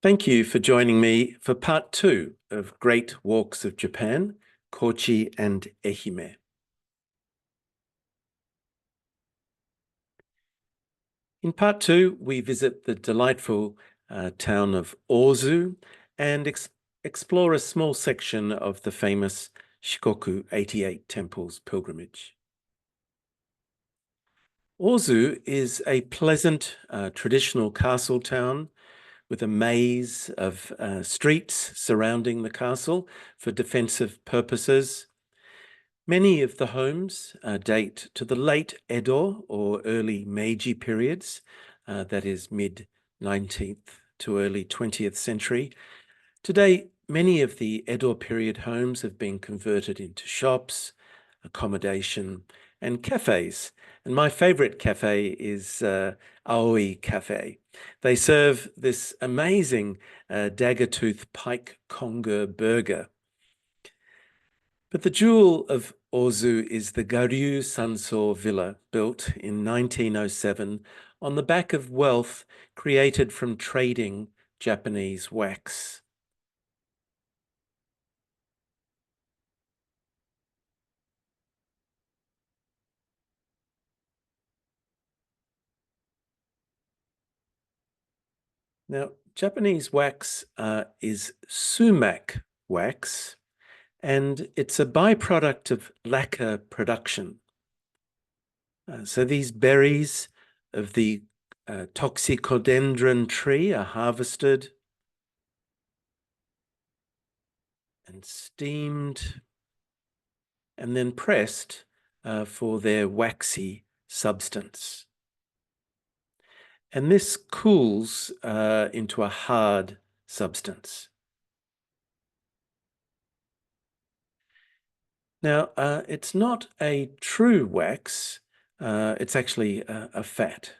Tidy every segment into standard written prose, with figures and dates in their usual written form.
Thank you for joining me for part 2 of Great Walks of Japan, Kochi and Ehime. In part 2, we visit the delightful town of Ozu and explore a small section of the famous Shikoku 88 Temples pilgrimage. Ozu is a pleasant traditional castle town with a maze of streets surrounding the castle for defensive purposes. Many of the homes date to the late Edo or early Meiji periods, that is mid-19th to early 20th century. Today, many of the Edo period homes have been converted into shops, accommodation, and cafes. And my favorite cafe is Aoi Cafe. They serve this amazing dagger-tooth pike conger burger. But the jewel of Ozu is the Garyu Sanso Villa, built in 1907 on the back of wealth created from trading Japanese wax. Now, Japanese wax is sumac wax, and it's a byproduct of lacquer production. So these berries of the toxicodendron tree are harvested and steamed and then pressed for their waxy substance. And this cools into a hard substance. Now, it's not a true wax, it's actually a fat.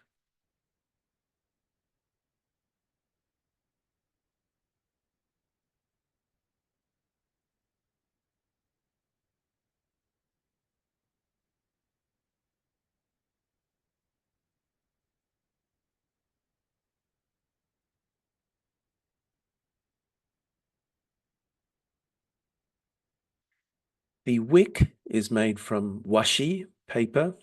The wick is made from washi paper,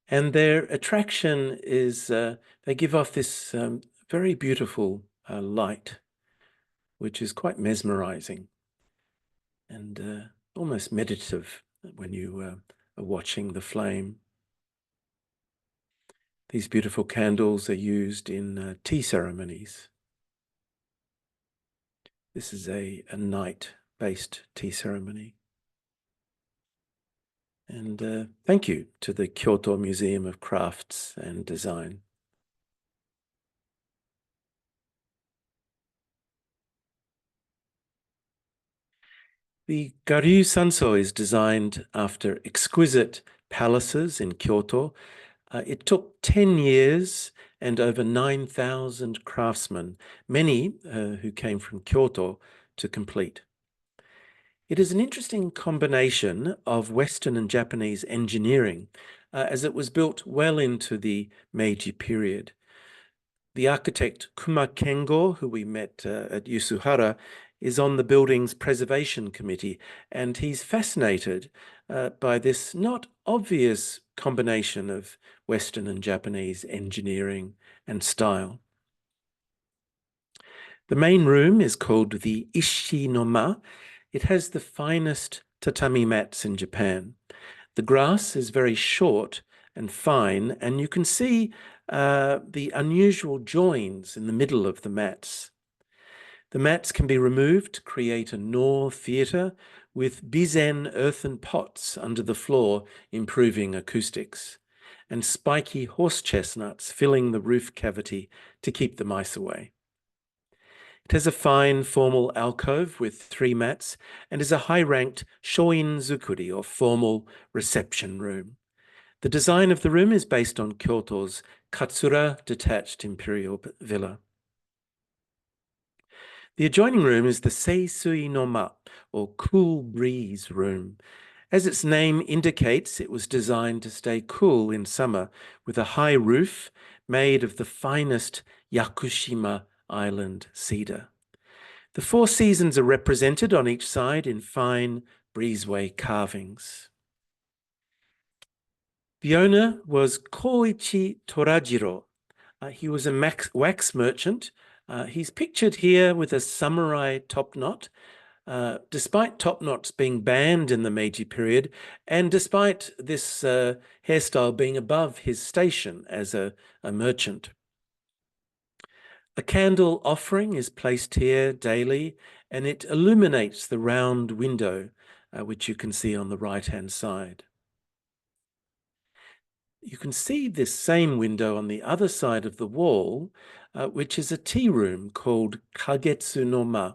and their attraction is they give off this very beautiful light, which is quite mesmerizing and almost meditative when you are watching the flame. These beautiful candles are used in tea ceremonies. This is a night-based tea ceremony. And thank you to the Kyoto Museum of Crafts and Design. The Garyu Sanso is designed after exquisite palaces in Kyoto. It took 10 years and over 9,000 craftsmen, many who came from Kyoto, to complete. It is an interesting combination of Western and Japanese engineering, as it was built well into the Meiji period. The architect Kuma Kengo, who we met at Yusuhara, is on the building's preservation committee, and he's fascinated by this not obvious combination of Western and Japanese engineering and style. The main room is called the Ishi-no-ma. It has the finest tatami mats in Japan. The grass is very short and fine, and you can see the unusual joins in the middle of the mats. The mats can be removed to create a No theatre with bizen earthen pots under the floor, improving acoustics, and spiky horse chestnuts filling the roof cavity to keep the mice away. It has a fine formal alcove with 3 mats and is a high-ranked shoin zukuri, or formal reception room. The design of the room is based on Kyoto's Katsura detached imperial villa. The adjoining room is the Seisui no Ma, or cool breeze room. As its name indicates, it was designed to stay cool in summer with a high roof made of the finest Yakushima island cedar. The four seasons are represented on each side in fine breezeway carvings. The owner was Koichi Torajiro. He was a wax merchant. He's pictured here with a samurai top knot. Despite top knots being banned in the Meiji period, and despite this hairstyle being above his station as a merchant. A candle offering is placed here daily, and it illuminates the round window, which you can see on the right-hand side. You can see this same window on the other side of the wall, which is a tea room called Kagetsu-no-ma.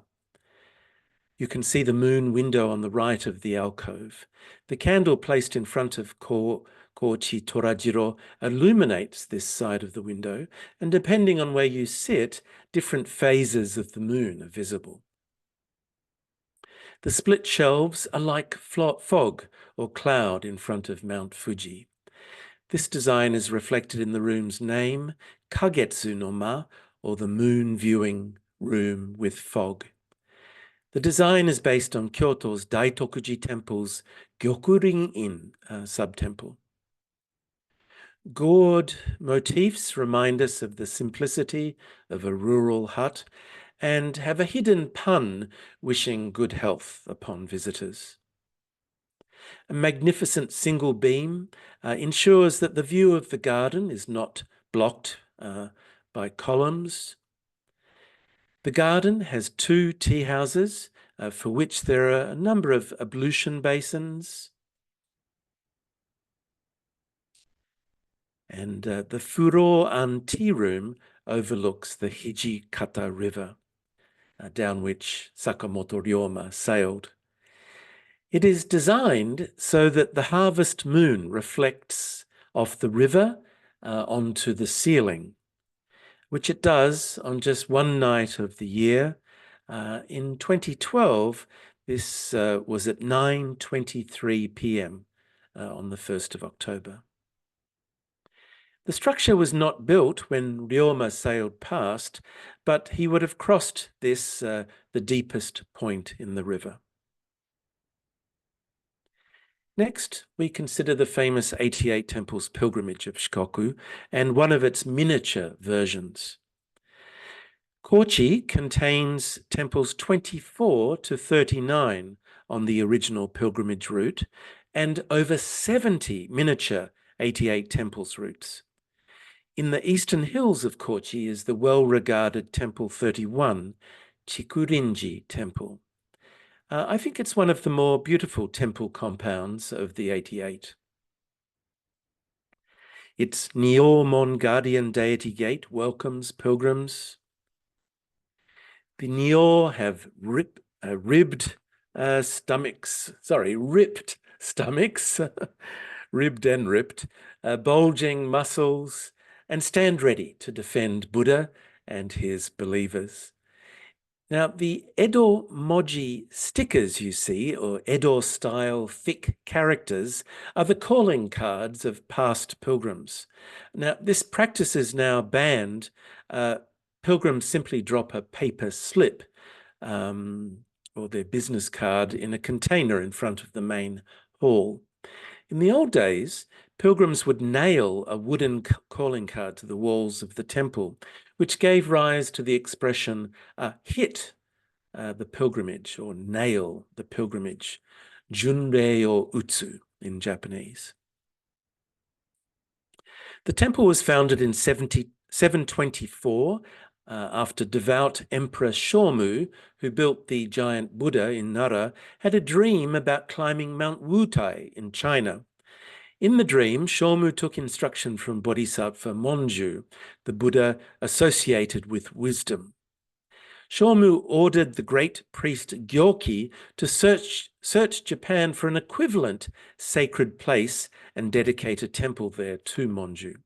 You can see the moon window on the right of the alcove. The candle placed in front of Koichi Torajiro illuminates this side of the window, and depending on where you sit, different phases of the moon are visible. The split shelves are like fog or cloud in front of Mount Fuji. This design is reflected in the room's name, Kagetsu-no-ma, or the moon viewing room with fog. The design is based on Kyoto's Daitokuji Temple's Gyokurin-in sub-temple. Gourd motifs remind us of the simplicity of a rural hut and have a hidden pun wishing good health upon visitors. A magnificent single beam ensures that the view of the garden is not blocked by columns. The garden has two tea houses for which there are a number of ablution basins. And the Furo-an tea room overlooks the Hijikata River, down which Sakamoto Ryoma sailed. It is designed so that the harvest moon reflects off the river onto the ceiling, which it does on just one night of the year. In 2012, this was at 9:23 p.m. On the 1st of October. The structure was not built when Ryoma sailed past, but he would have crossed this, the deepest point in the river. Next, we consider the famous 88 Temples pilgrimage of Shikoku and one of its miniature versions. Kochi contains temples 24 to 39 on the original pilgrimage route and over 70 miniature 88 temples routes. In the eastern hills of Kochi is the well-regarded Temple 31, Chikurinji Temple. I think it's one of the more beautiful temple compounds of the 88. Its Nyomon guardian deity gate welcomes pilgrims. The Nyo have ripped stomachs, ribbed and ripped, bulging muscles, and stand ready to defend Buddha and his believers. Now, the Edo Moji stickers you see, or Edo-style thick characters, are the calling cards of past pilgrims. Now, this practice is now banned. Pilgrims simply drop a paper slip or their business card in a container in front of the main hall. In the old days, pilgrims would nail a wooden calling card to the walls of the temple, which gave rise to the expression hit the pilgrimage or nail the pilgrimage, junrei o utsu in Japanese. The temple was founded in 724 after devout Emperor Shomu, who built the giant Buddha in Nara, had a dream about climbing Mount Wutai in China. In the dream, Shomu took instruction from Bodhisattva Monju, the Buddha associated with wisdom. Shomu ordered the great priest Gyoki to search Japan for an equivalent sacred place and dedicate a temple there to Monju.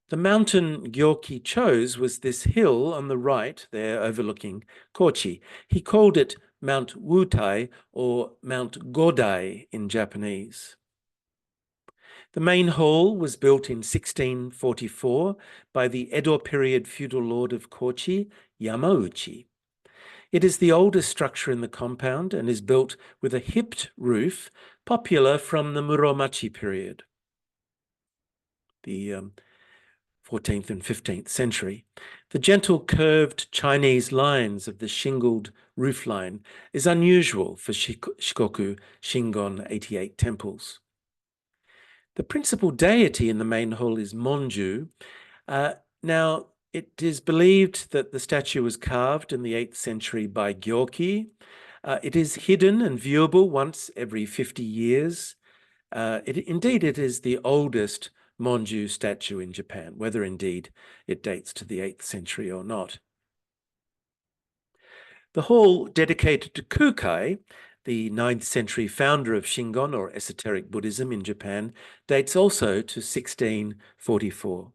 The mountain Gyoki chose was this hill on the right there overlooking Kochi. He called it Mount Wutai or Mount Godai in Japanese. The main hall was built in 1644 by the Edo period feudal lord of Kochi, Yamauchi. It is the oldest structure in the compound and is built with a hipped roof, popular from the Muromachi period, the 14th and 15th century. The gentle curved Chinese lines of the shingled roofline is unusual for Shikoku Shingon 88 temples. The principal deity in the main hall is Monju. Now, it is believed that the statue was carved in the 8th century by Gyoki. It is hidden and viewable once every 50 years. Indeed, it is the oldest Monju statue in Japan, whether indeed it dates to the 8th century or not. The hall dedicated to Kukai, the 9th century founder of Shingon, or esoteric Buddhism in Japan, dates also to 1644.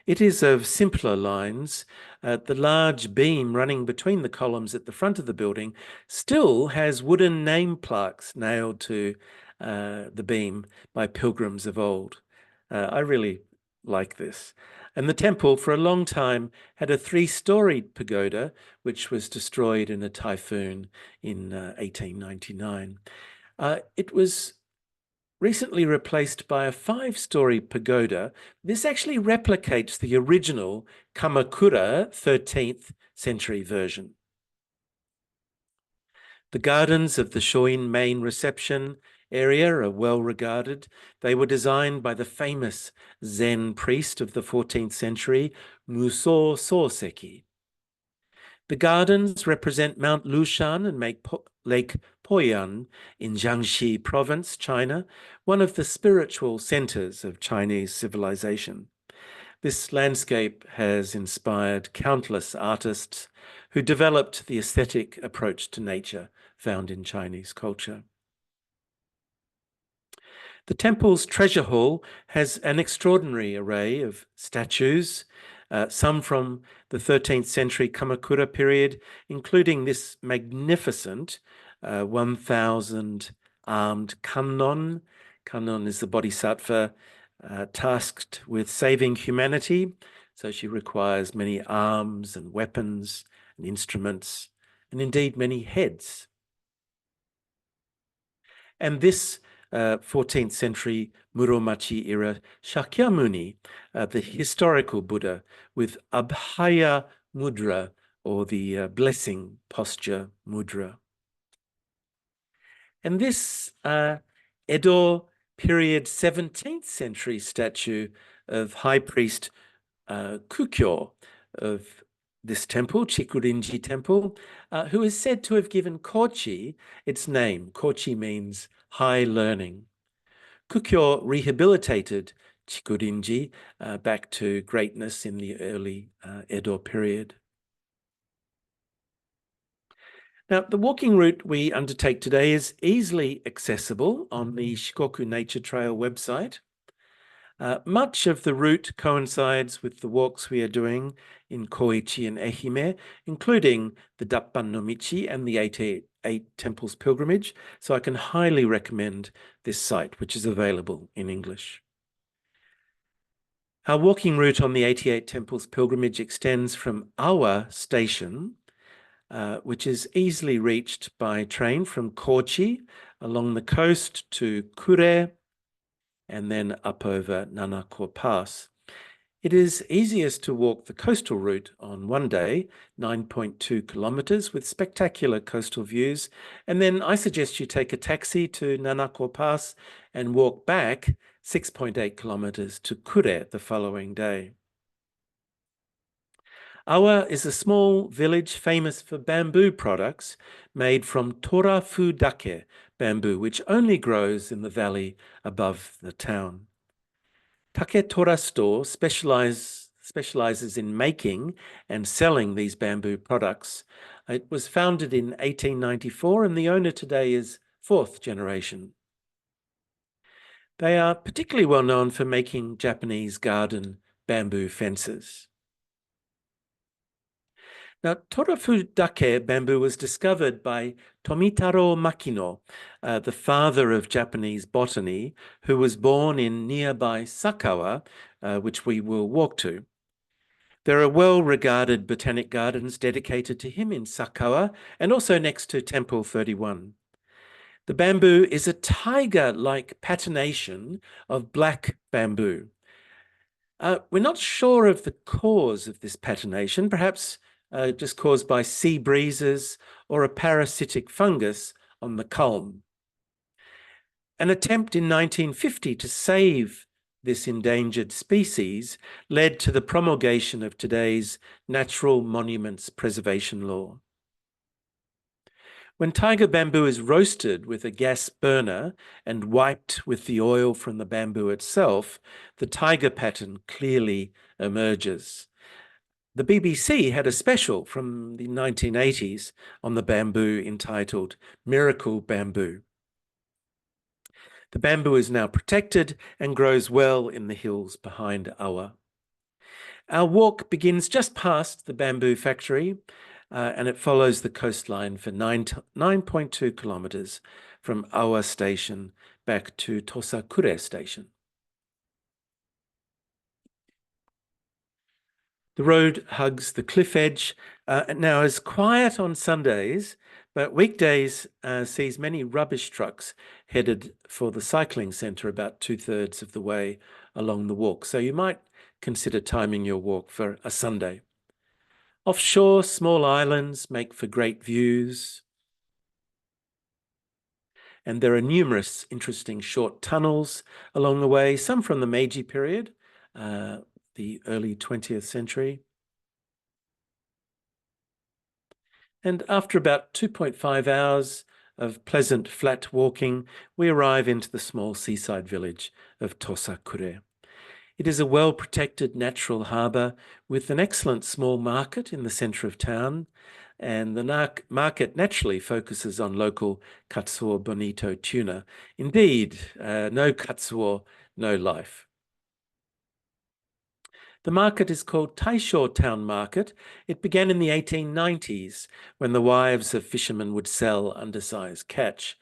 It is of simpler lines. The large beam running between the columns at the front of the building still has wooden name plaques nailed to the beam by pilgrims of old. I really like this. And the temple, for a long time, had a 3-storied pagoda, which was destroyed in a typhoon in 1899. It was recently replaced by a 5-story pagoda. This actually replicates the original Kamakura 13th century version. The gardens of the Shoin main reception area are well regarded. They were designed by the famous Zen priest of the 14th century, Musou Soseki. The gardens represent Mount Lushan and Lake Poyan in Jiangxi province, China, one of the spiritual centers of Chinese civilization. This landscape has inspired countless artists who developed the aesthetic approach to nature found in Chinese culture. The temple's treasure hall has an extraordinary array of statues, some from the 13th century Kamakura period, including this magnificent 1,000 armed kannon. Kannon is the bodhisattva tasked with saving humanity. So she requires many arms and weapons and instruments, and indeed many heads. And this 14th century Muromachi era Shakyamuni, the historical Buddha, with Abhaya Mudra, or the blessing posture mudra. And this Edo period 17th century statue of High Priest Kukyo of this temple, Chikurinji Temple, who is said to have given Kochi its name. Kochi means high learning. Kukyo rehabilitated Chikurinji back to greatness in the early Edo period. Now, the walking route we undertake today is easily accessible on the Shikoku Nature Trail website. Much of the route coincides with the walks we are doing in Kochi and Ehime, including the Dappan-no-michi and the 88 Temples pilgrimage, so I can highly recommend this site, which is available in English. Our walking route on the 88 Temples pilgrimage extends from Awa Station, which is easily reached by train from Kochi along the coast to Kure, and then up over Nanako Pass. It is easiest to walk the coastal route on one day, 9.2 kilometers, with spectacular coastal views. And then I suggest you take a taxi to Nanako Pass and walk back 6.8 kilometers to Kure the following day. Awa is a small village famous for bamboo products made from Torafudake bamboo, which only grows in the valley above the town. Take Tora Store specializes in making and selling these bamboo products. It was founded in 1894 and the owner today is 4th generation. They are particularly well known for making Japanese garden bamboo fences. Now, Torafudake bamboo was discovered by Tomitaro Makino, the father of Japanese botany, who was born in nearby Sakawa, which we will walk to. There are well-regarded botanic gardens dedicated to him in Sakawa and also next to Temple 31. The bamboo is a tiger-like patination of black bamboo. We're not sure of the cause of this patination, perhaps just caused by sea breezes or a parasitic fungus on the culm. An attempt in 1950 to save this endangered species led to the promulgation of today's Natural Monuments Preservation Law. When tiger bamboo is roasted with a gas burner and wiped with the oil from the bamboo itself, the tiger pattern clearly emerges. The BBC had a special from the 1980s on the bamboo entitled Miracle Bamboo. The bamboo is now protected and grows well in the hills behind Awa. Our walk begins just past the bamboo factory, and it follows the coastline for 9.2 kilometers from Awa Station back to Tosa Kure Station. The road hugs the cliff edge. Now is quiet on Sundays, but weekdays sees many rubbish trucks headed for the cycling centre about 2/3 of the way along the walk. So you might consider timing your walk for a Sunday. Offshore, small islands make for great views. And there are numerous interesting short tunnels along the way, some from the Meiji period, the early 20th century. And after about 2.5 hours of pleasant flat walking, we arrive into the small seaside village of Tosa Kure. It is a well-protected natural harbour with an excellent small market in the centre of town, and the market naturally focuses on local katsuo bonito tuna. Indeed, no katsuo, no life. The market is called Taisho Town Market. It began in the 1890s when the wives of fishermen would sell undersized catch.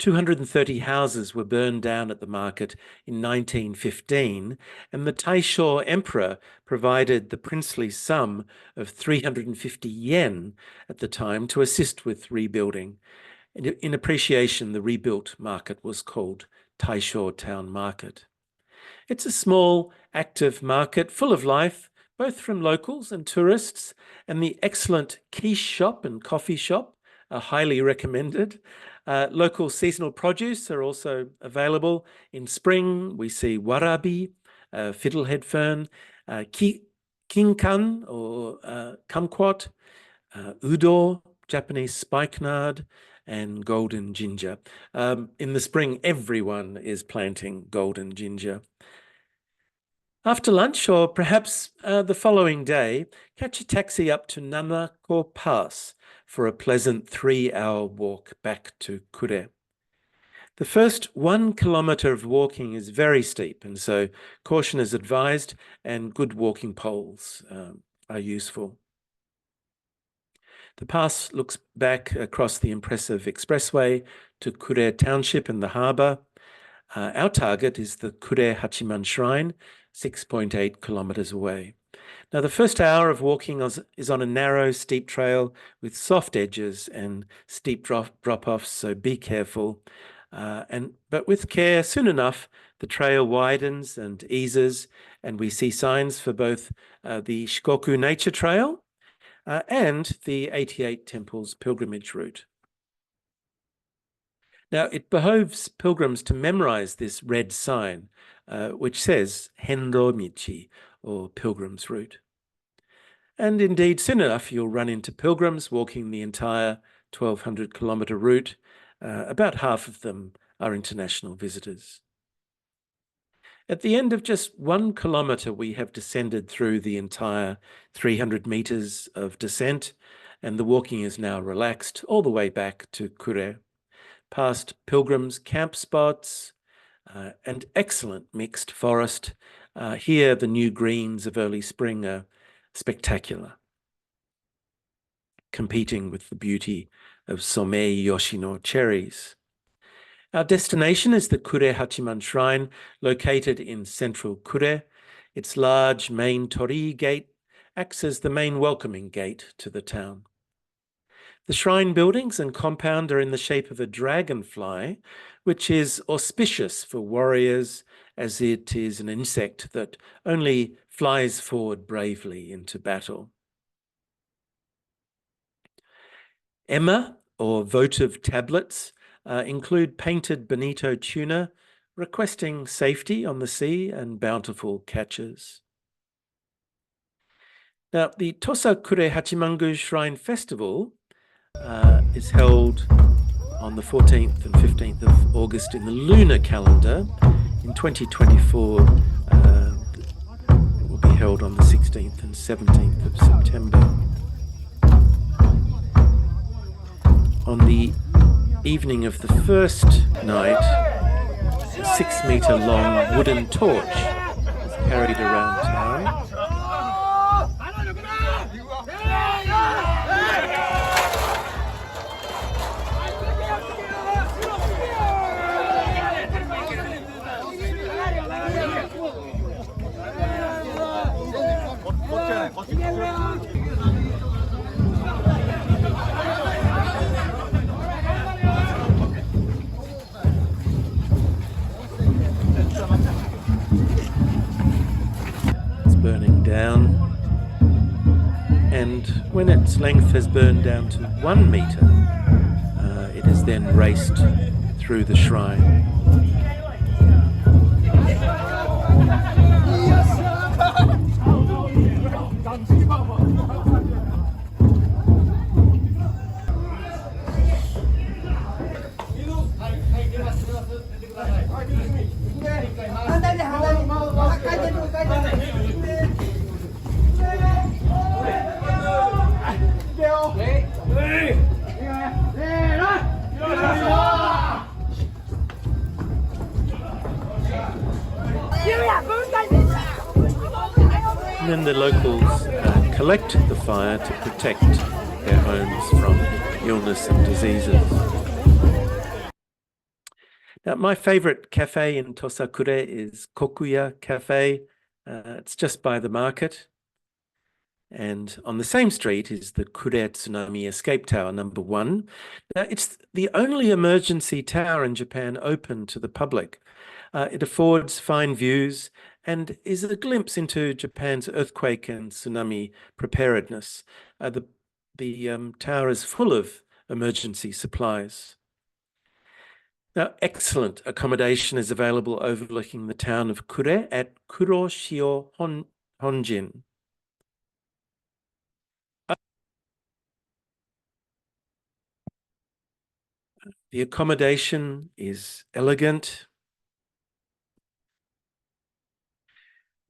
230 houses were burned down at the market in 1915, and the Taisho emperor provided the princely sum of 350 yen at the time to assist with rebuilding. In appreciation, the rebuilt market was called Taisho Town Market. It's a small, active market full of life, both from locals and tourists, and the excellent quiche shop and coffee shop are highly recommended. Local seasonal produce are also available. In spring, we see warabi, fiddlehead fern, kinkan or kumquat, udo, Japanese spikenard, and golden ginger. In the spring, everyone is planting golden ginger. After lunch, or perhaps the following day, catch a taxi up to Namako Pass for a pleasant 3-hour walk back to Kure. The first 1 kilometer of walking is very steep, and so caution is advised, and good walking poles are useful. The pass looks back across the impressive expressway to Kure Township and the harbour. Our target is the Kure Hachiman Shrine, 6.8 kilometers away. Now, the first hour of walking is on a narrow, steep trail with soft edges and steep drop-offs, so be careful. But with care, soon enough, the trail widens and eases, and we see signs for both the Shikoku Nature Trail and the 88 Temples pilgrimage route. Now, it behoves pilgrims to memorize this red sign, which says Henro-michi, or pilgrim's route. And indeed, soon enough, you'll run into pilgrims walking the entire 1,200-kilometer route. About half of them are international visitors. At the end of just 1 kilometer, we have descended through the entire 300 meters of descent, and the walking is now relaxed all the way back to Kure, past pilgrims' camp spots, and excellent mixed forest. Here, the new greens of early spring are spectacular. competing with the beauty of Somei Yoshino cherries. Our destination is the Kure Hachiman Shrine, located in central Kure. Its large main torii gate acts as the main welcoming gate to the town. The shrine buildings and compound are in the shape of a dragonfly, which is auspicious for warriors, as it is an insect that only flies forward bravely into battle. Emma, or votive tablets, include painted bonito tuna, requesting safety on the sea and bountiful catches. Now, the Tosa Kure Hachimangu Shrine Festival is held on the 14th and 15th of August in the lunar calendar. In 2024, it will be held on the 16th and 17th of September. On the evening of the first night, a 6-meter long wooden torch is carried around town. It's burning down, and when its length has burned down to 1 meter, it is then raced through the shrine. And then the locals collect the fire to protect their homes from illness and diseases. Now, my favorite cafe in Tosakure is Kokuya Cafe. It's just by the market. And on the same street is the Kure Tsunami Escape Tower, number 1. Now, it's the only emergency tower in Japan open to the public. It affords fine views and is a glimpse into Japan's earthquake and tsunami preparedness. The tower is full of emergency supplies. Now, excellent accommodation is available overlooking the town of Kure at Kuroshio Honjin. The accommodation is elegant.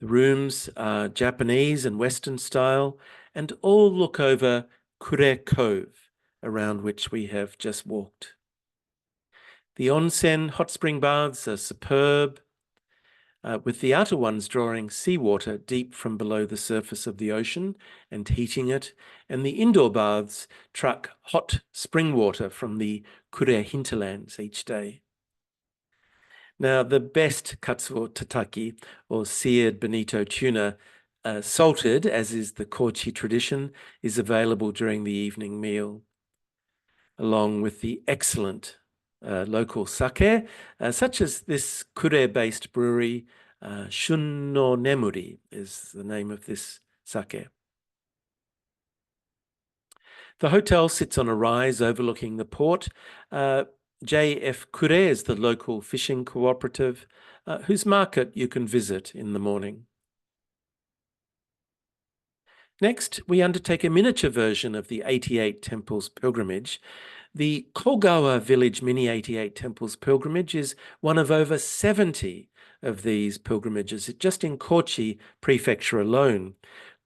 The rooms are Japanese and Western style, and all look over Kure Cove, around which we have just walked. The onsen hot spring baths are superb, with the outer ones drawing seawater deep from below the surface of the ocean and heating it, and the indoor baths truck hot spring water from the Kure hinterlands each day. Now, the best katsuo tataki, or seared bonito tuna, salted, as is the Kochi tradition, is available during the evening meal, along with the excellent local sake, such as this Kure-based brewery. Shun no Nemuri is the name of this sake. The hotel sits on a rise overlooking the port. JF Kure is the local fishing cooperative, whose market you can visit in the morning. Next, we undertake a miniature version of the 88 Temples pilgrimage. The Kogawa Village Mini 88 Temples pilgrimage is one of over 70 of these pilgrimages, just in Kochi Prefecture alone.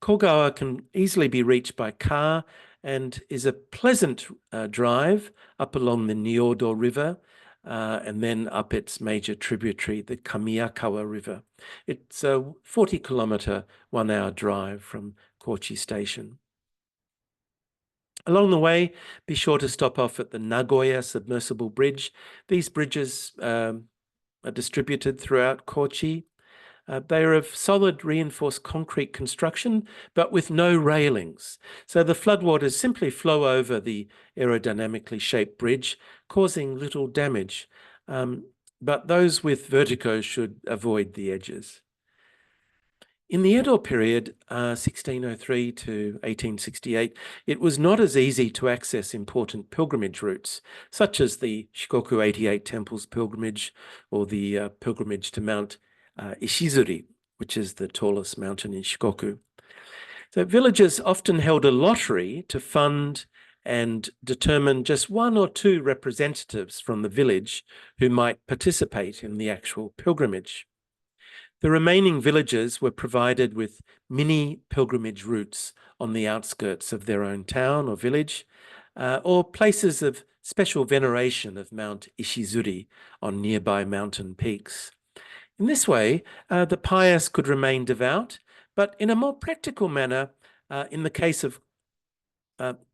Kogawa can easily be reached by car and is a pleasant drive up along the Nyodo River and then up its major tributary, the Kamiyakawa River. It's a 40-kilometer, 1-hour drive from Kochi Station. Along the way, be sure to stop off at the Nagoya submersible bridge. These bridges are distributed throughout Kochi. They are of solid reinforced concrete construction, but with no railings. So the floodwaters simply flow over the aerodynamically shaped bridge, causing little damage. But those with vertigo should avoid the edges. In the Edo period, 1603 to 1868, it was not as easy to access important pilgrimage routes, such as the Shikoku 88 Temples pilgrimage or the pilgrimage to Mount Ishizuri, which is the tallest mountain in Shikoku. So villagers often held a lottery to fund and determine just one or two representatives from the village who might participate in the actual pilgrimage. The remaining villages were provided with mini pilgrimage routes on the outskirts of their own town or village, or places of special veneration of Mount Ishizuri on nearby mountain peaks. In this way, the pious could remain devout, but in a more practical manner, in the case of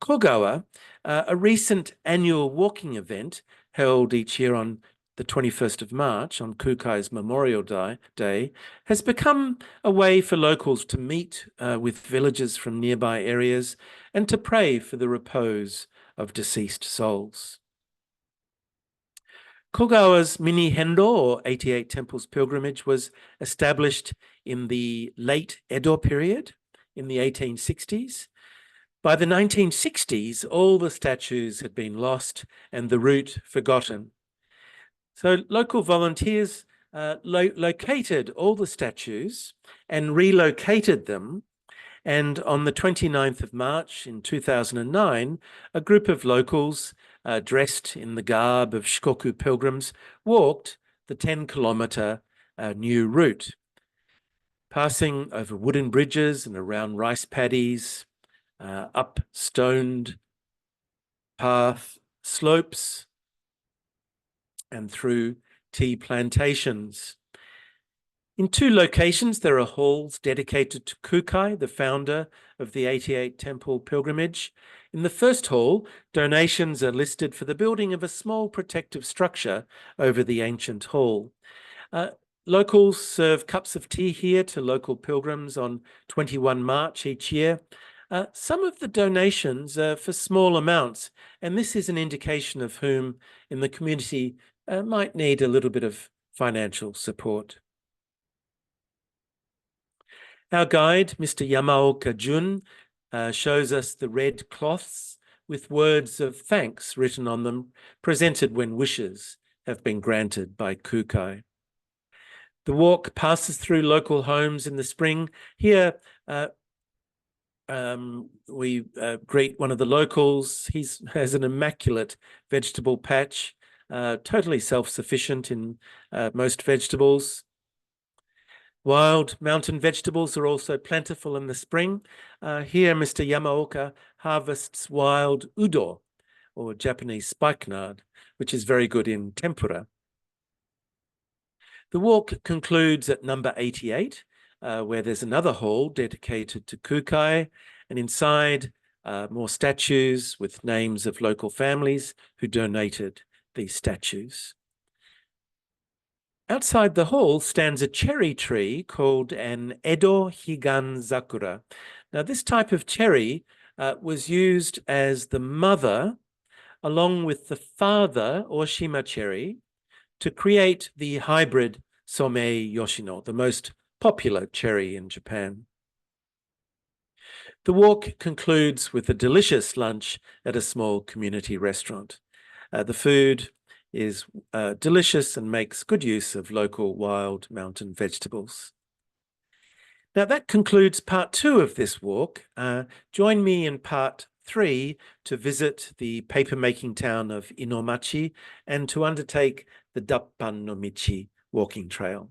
Kogawa, a recent annual walking event held each year on the 21st of March, on Kukai's Memorial Day, has become a way for locals to meet with villagers from nearby areas and to pray for the repose of deceased souls. Kogawa's mini Hendo, or 88 Temples pilgrimage, was established in the late Edo period in the 1860s. By the 1960s, all the statues had been lost and the route forgotten. So local volunteers located all the statues and relocated them. And on the 29th of March in 2009, a group of locals dressed in the garb of Shikoku pilgrims walked the 10-kilometer new route, passing over wooden bridges and around rice paddies, up stoned path slopes, and through tea plantations. In two locations, there are halls dedicated to Kukai, the founder of the 88 Temple pilgrimage. In the first hall, donations are listed for the building of a small protective structure over the ancient hall. Locals serve cups of tea here to local pilgrims on 21 March each year. Some of the donations are for small amounts, and this is an indication of whom in the community might need a little bit of financial support. Our guide, Mr. Yamaoka Jun, shows us the red cloths with words of thanks written on them, presented when wishes have been granted by Kukai. The walk passes through local homes in the spring. Here, we greet one of the locals. He has an immaculate vegetable patch, totally self-sufficient in most vegetables. Wild mountain vegetables are also plentiful in the spring. Here, Mr. Yamaoka harvests wild udo, or Japanese spikenard, which is very good in tempura. The walk concludes at number 88, where there's another hall dedicated to Kukai, and inside more statues with names of local families who donated these statues. Outside the hall stands a cherry tree called an Edo Higan Zakura. Now, this type of cherry was used as the mother, along with the father, Oshima cherry, to create the hybrid Somei Yoshino, the most popular cherry in Japan. The walk concludes with a delicious lunch at a small community restaurant. The food is delicious and makes good use of local wild mountain vegetables. Now that concludes part 2 of this walk. Join me in part 3 to visit the paper-making town of Inomachi and to undertake the Dappan-no-michi walking trail.